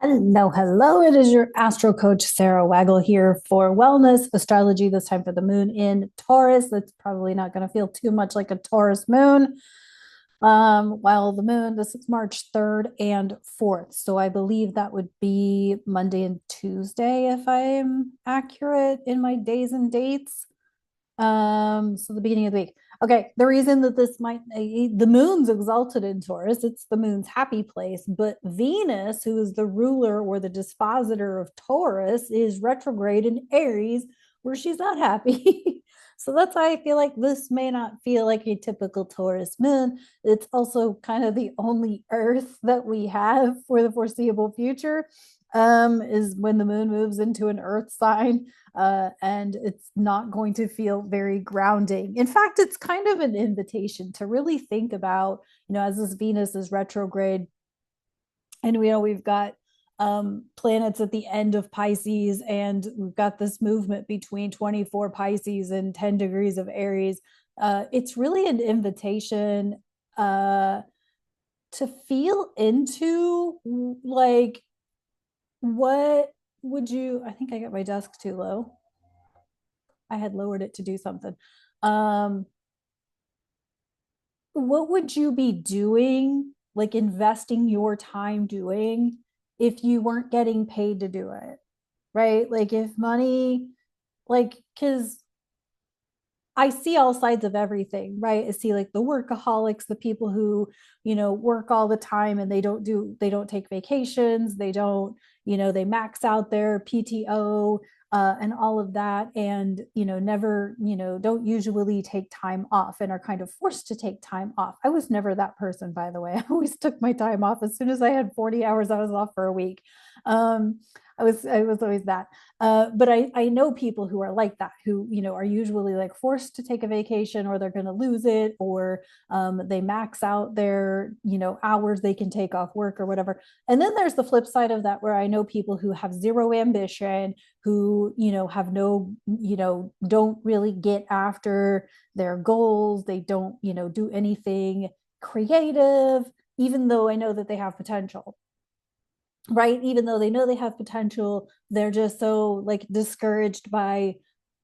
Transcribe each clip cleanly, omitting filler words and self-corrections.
Hello, hello. It is your astro coach, Sarah Waggle, here for wellness astrology, this time for the moon in Taurus. That's probably not going to feel too much like a Taurus moon. While the moon, this is March 3rd and 4th. So I believe that would be Monday and Tuesday, if I'm accurate in my days and dates. So the beginning of the week. Okay, the reason that this might the moon's exalted in Taurus, it's the moon's happy place, but Venus, who is the ruler or the dispositor of Taurus, is retrograde in Aries, where she's not happy. So that's why I feel like this may not feel like a typical Taurus moon. It's also kind of the only Earth that we have for the foreseeable future. Is when the moon moves into an earth sign, and it's not going to feel very grounding. In fact, it's kind of an invitation to really think about, as this Venus is retrograde, and we've got planets at the end of Pisces, and we've got this movement between 24 Pisces and 10 degrees of Aries. It's really an invitation to feel into, like, what would you, I think I got my desk too low. I had lowered it to do something. Um, what would you be doing, like investing your time doing, if you weren't getting paid to do it? Right? Like, if money, like, because I see all sides of everything, right? I see like the workaholics, the people who, work all the time and they don't take vacations, they don't, they max out their PTO, and all of that. And, never, don't usually take time off and are kind of forced to take time off. I was never that person, by the way. I always took my time off. As soon as I had 40 hours, I was off for a week. I was always that. But I know people who are like that, who, are usually like forced to take a vacation, or they're going to lose it, or they max out their, hours they can take off work or whatever. And then there's the flip side of that, where I know people who have zero ambition, who, have no, don't really get after their goals. They don't, do anything creative, even though I know that they have potential, right? Even though they know they have potential, they're just so like discouraged by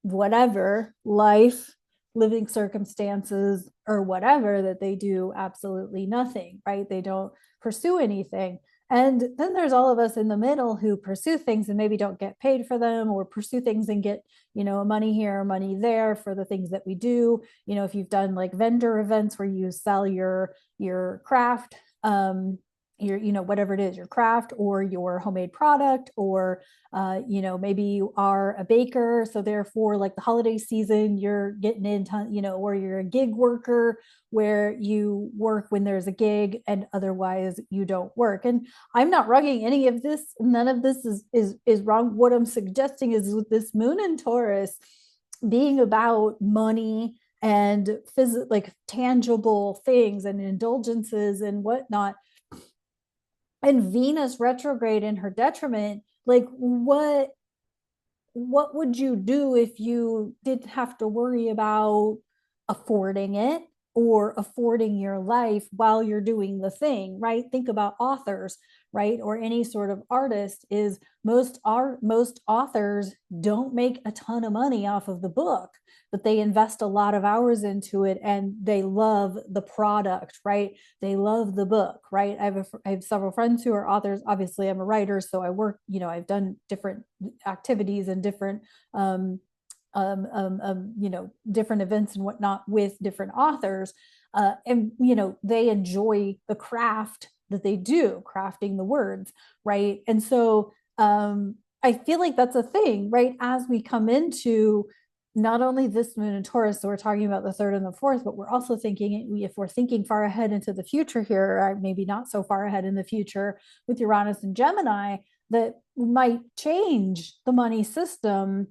whatever life, living circumstances, or whatever, that they do absolutely nothing, right? They don't pursue anything. And then there's all of us in the middle who pursue things and maybe don't get paid for them, or pursue things and get, money here, money there for the things that we do. If you've done like vendor events where you sell your craft, your, whatever it is, your craft or your homemade product, or maybe you are a baker, so therefore like the holiday season you're getting into, or you're a gig worker, where you work when there's a gig and otherwise you don't work. And I'm not rugging any of this. None of this is wrong. What I'm suggesting is, with this moon in Taurus being about money and like tangible things and indulgences and whatnot, and Venus retrograde in her detriment, like what would you do if you didn't have to worry about affording it, or affording your life while you're doing the thing, right? Think about authors, right? Or any sort of artist. Is most authors don't make a ton of money off of the book, but they invest a lot of hours into it, and they love the product, right? They love the book, right? I have several friends who are authors. Obviously, I'm a writer, so I work, I've done different activities and different different events and whatnot with different authors. And, they enjoy the craft that they do, crafting the words, right? And so I feel like that's a thing, right? As we come into not only this moon in Taurus, so we're talking about the third and the fourth, but we're also thinking, if we're thinking far ahead into the future here, or maybe not so far ahead in the future with Uranus and Gemini, that might change the money system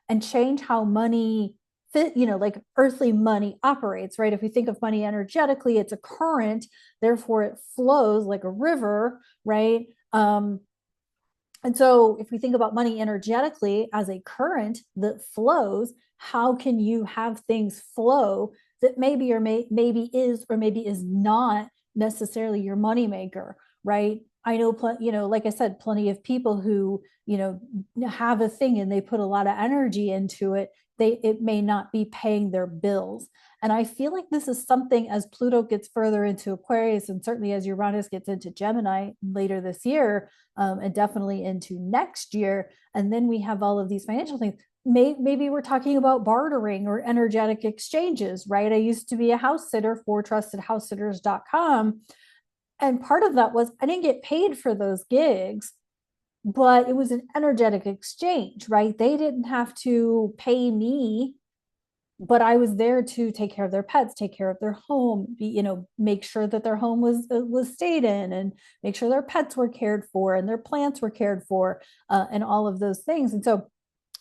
and change how money fit, like earthly money operates, right? If we think of money energetically, it's a current, therefore it flows like a river, right? And so if we think about money energetically as a current that flows, how can you have things flow that maybe is or maybe is not necessarily your moneymaker, right? I know, like I said, plenty of people who, have a thing and they put a lot of energy into it. It may not be paying their bills. And I feel like this is something as Pluto gets further into Aquarius, and certainly as Uranus gets into Gemini later this year, and definitely into next year. And then we have all of these financial things. Maybe we're talking about bartering or energetic exchanges, right? I used to be a house sitter for trustedhousesitters.com. And part of that was I didn't get paid for those gigs, but it was an energetic exchange, right? They didn't have to pay me, but I was there to take care of their pets, take care of their home, make sure that their home was stayed in, and make sure their pets were cared for and their plants were cared for, and all of those things. And so,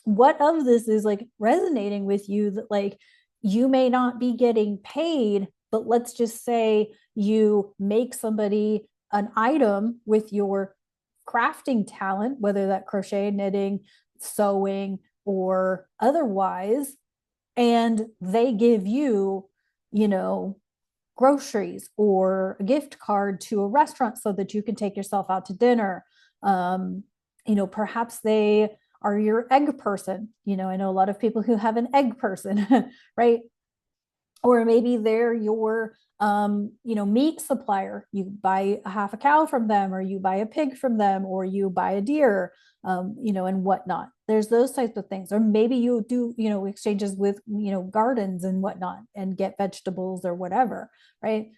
what of this is like resonating with you, that like you may not be getting paid, but let's just say you make somebody an item with your crafting talent, whether that crochet, knitting, sewing, or otherwise, and they give you, you know, groceries or a gift card to a restaurant so that you can take yourself out to dinner. Perhaps they are your egg person. I know a lot of people who have an egg person, right? Or maybe they're your meat supplier. You buy a half a cow from them, or you buy a pig from them, or you buy a deer, and whatnot. There's those types of things. Or maybe you do exchanges with gardens and whatnot, and get vegetables or whatever, right?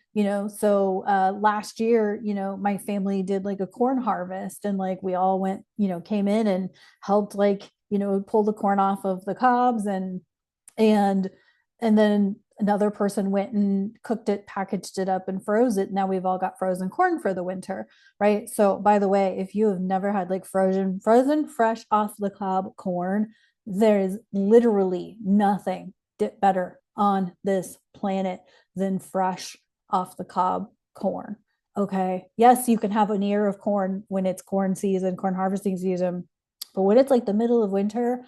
So last year, my family did like a corn harvest, and like we all went, came in and helped, like pull the corn off of the cobs, and and then another person went and cooked it, packaged it up, and froze it. Now we've all got frozen corn for the winter, right? So by the way, if you have never had like frozen fresh off the cob corn, there's literally nothing better on this planet than fresh off the cob corn. Okay, yes, you can have an ear of corn when it's corn season, corn harvesting season, but when it's like the middle of winter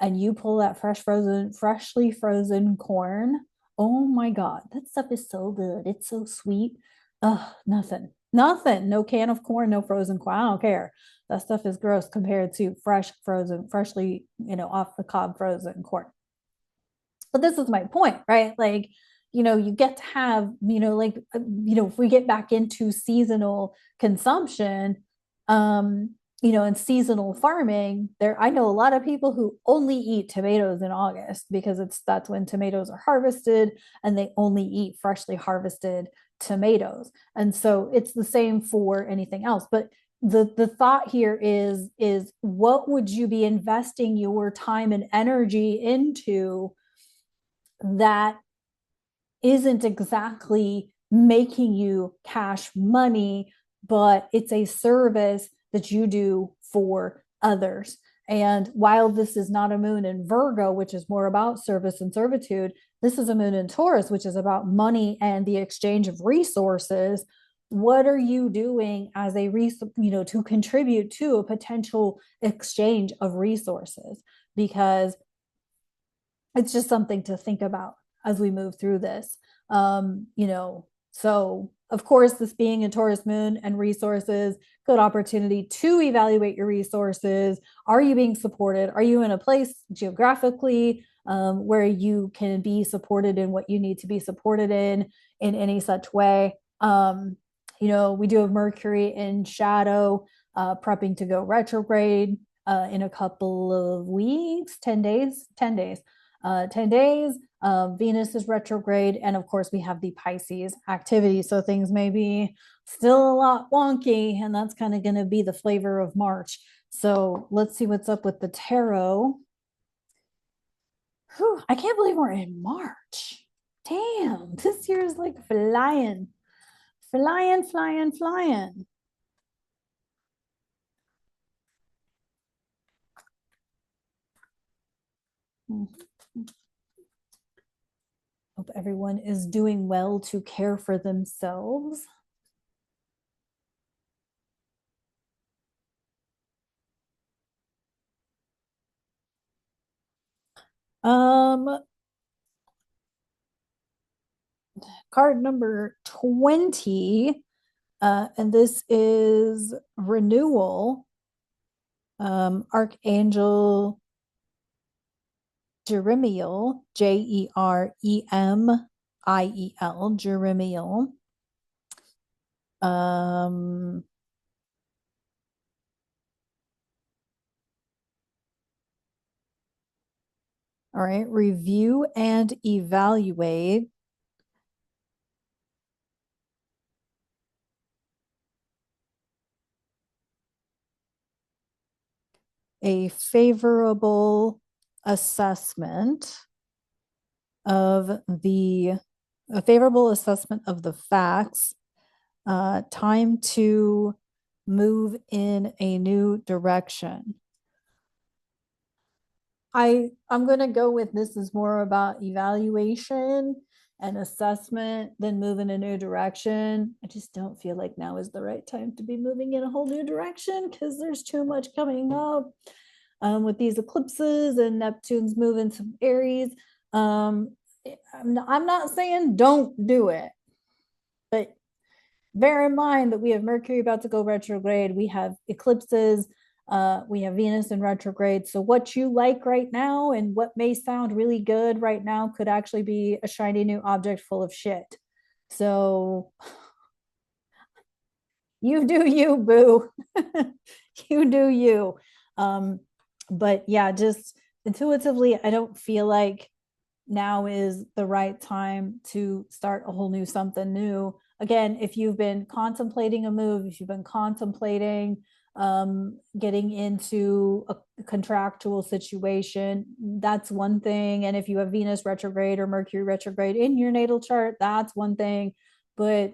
and you pull that freshly frozen corn, oh my God, that stuff is so good. It's so sweet. Nothing. No can of corn, no frozen corn. I don't care. That stuff is gross compared to freshly, off the cob frozen corn. But this is my point, right? Like, you get to have, if we get back into seasonal consumption, and seasonal farming, I know a lot of people who only eat tomatoes in August because that's when tomatoes are harvested, and they only eat freshly harvested tomatoes. And so it's the same for anything else. But the thought here is what would you be investing your time and energy into that isn't exactly making you cash money, but it's a service that you do for others. And while this is not a moon in Virgo, which is more about service and servitude, this is a moon in Taurus, which is about money and the exchange of resources. What are you doing as to contribute to a potential exchange of resources? Because it's just something to think about as we move through this. So of course, this being a Taurus moon and resources, good opportunity to evaluate your resources. Are you being supported? Are you in a place geographically where you can be supported in what you need to be supported in any such way? We do have Mercury in shadow, prepping to go retrograde in a couple of weeks, 10 days, 10 days. 10 days. Venus is retrograde. And of course, we have the Pisces activity. So things may be still a lot wonky. And that's kind of going to be the flavor of March. So let's see what's up with the tarot. Whew, I can't believe we're in March. Damn, this year is like flying, flying, flying, flying. Hope everyone is doing well to care for themselves. Card number 20 And this is renewal. Archangel Jeremiel, Jeremiel, Jeremiel. All right, review and evaluate. A favorable assessment of the a favorable assessment of the facts. Time to move in a new direction. I'm going to go with this is more about evaluation and assessment than move in a new direction. I just don't feel like now is the right time to be moving in a whole new direction because there's too much coming up with these eclipses and Neptune's moving some Aries. I'm not saying don't do it, but bear in mind that we have Mercury about to go retrograde. We have eclipses. We have Venus in retrograde. So what you like right now and what may sound really good right now could actually be a shiny new object full of shit. So you do you, boo. You do you. But yeah, just intuitively, I don't feel like now is the right time to start a whole new something new. Again, if you've been contemplating a move, if you've been contemplating getting into a contractual situation, that's one thing. And if you have Venus retrograde or Mercury retrograde in your natal chart, that's one thing. But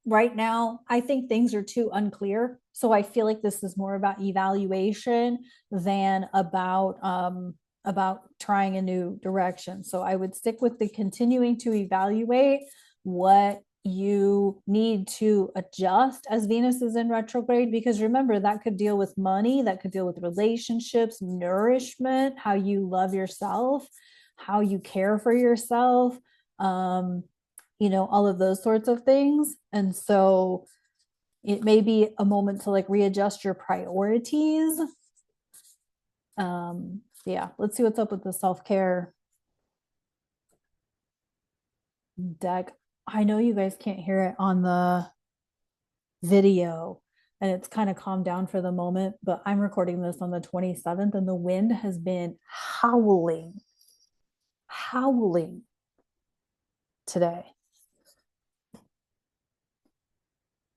right now, I think things are too unclear. So I feel like this is more about evaluation than about trying a new direction. So I would stick with the continuing to evaluate what you need to adjust as Venus is in retrograde, because remember, that could deal with money, that could deal with relationships, nourishment, how you love yourself, how you care for yourself, all of those sorts of things. And so it may be a moment to like readjust your priorities. Yeah, let's see what's up with the self-care deck. I know you guys can't hear it on the video and it's kind of calmed down for the moment, but I'm recording this on the 27th and the wind has been howling today.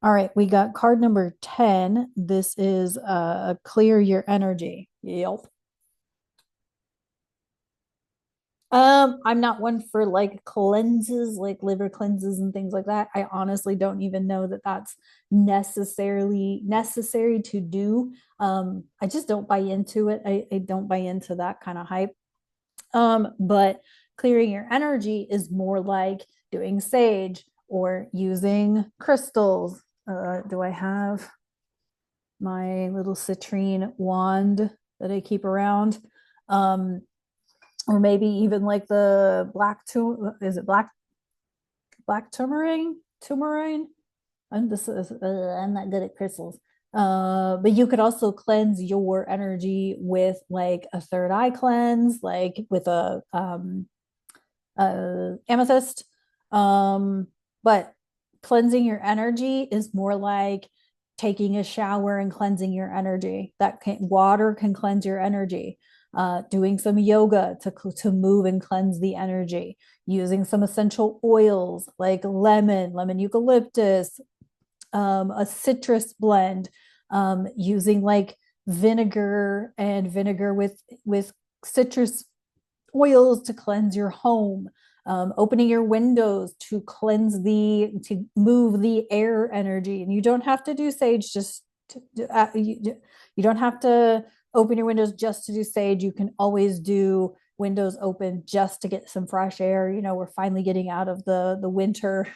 All right, we got card number 10. This is clear your energy. Yep. I'm not one for like cleanses, like liver cleanses and things like that. I honestly don't even know that that's necessarily necessary to do. I just don't buy into it. I don't buy into that kind of hype. But clearing your energy is more like doing sage or using crystals. Do I have my little citrine wand that I keep around? Or maybe even like the is it black turmeric? I'm not good at crystals. But you could also cleanse your energy with like a third eye cleanse, like with a amethyst. But cleansing your energy is more like taking a shower and cleansing your energy. Water can cleanse your energy. Doing some yoga to move and cleanse the energy, using some essential oils like lemon eucalyptus, a citrus blend, using like vinegar with citrus oils to cleanse your home, opening your windows to move the air energy. And you don't have to do sage you don't have to open your windows just to do sage. You can always do windows open just to get some fresh air. We're finally getting out of the winter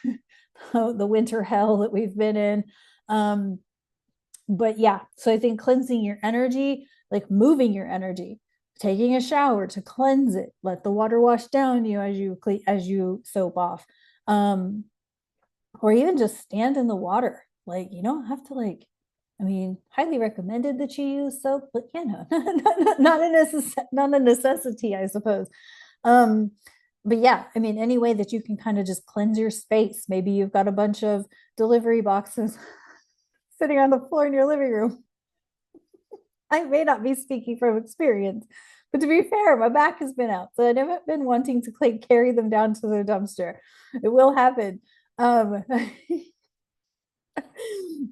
the winter hell that we've been in. But yeah, so I think cleansing your energy, like moving your energy, taking a shower to cleanse it, let the water wash down you as you soap off, or even just stand in the water. Like, you don't have to like, I mean, highly recommended that you use soap, but you know, not a necessity, I suppose. Um, but yeah, I mean, any way that you can kind of just cleanse your space. Maybe you've got a bunch of delivery boxes sitting on the floor in your living room. I may not be speaking from experience, but to be fair, my back has been out, so I haven't been wanting to like carry them down to the dumpster. It will happen. Um,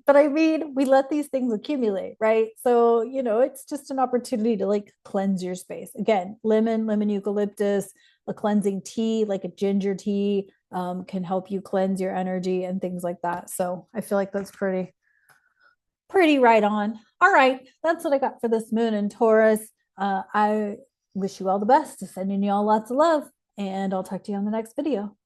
but I mean, we let these things accumulate, right? So, you know, it's just an opportunity to like cleanse your space. Again, lemon eucalyptus, a cleansing tea, like a ginger tea, can help you cleanse your energy and things like that. So I feel like that's pretty right on. All right, that's what I got for this moon in Taurus. I wish you all the best, sending you all lots of love, and I'll talk to you on the next video.